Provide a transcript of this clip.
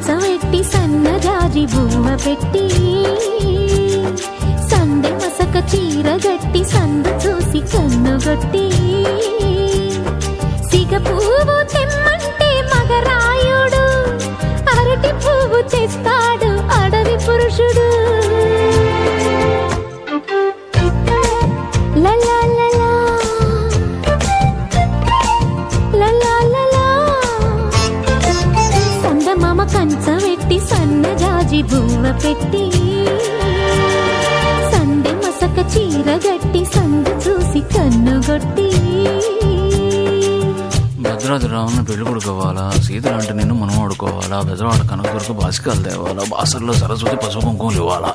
కంచవెట్టి సన్నజాజి బువ్వ పెట్టి సందె మసక చీర గట్టి సందు చూసి కన్నుగొట్టి సిగ పువ్వు తెమ్మంటే మగరాయుడు అరటి పువ్వు తెస్తాడు అడవి పురుషుడు. లలా లలా లలా లలా సందమామ కంచవెట్టి సన్నజాజి బువ్వ పెట్టి సందె మసక చీర గట్టి సందు చూసి కన్నుగొట్టి. భద్రాద్రి రావణ పెళ్లి కొడుకోవాలా, సీతలాంటి నిన్ను మనం ఆడుకోవాలా, బెజవాడ కనకదుర్గ బాసికాలు తేవాలా, బాసర్లో సరస్వతి పసుపు కుంకుమలు ఇవ్వాలా.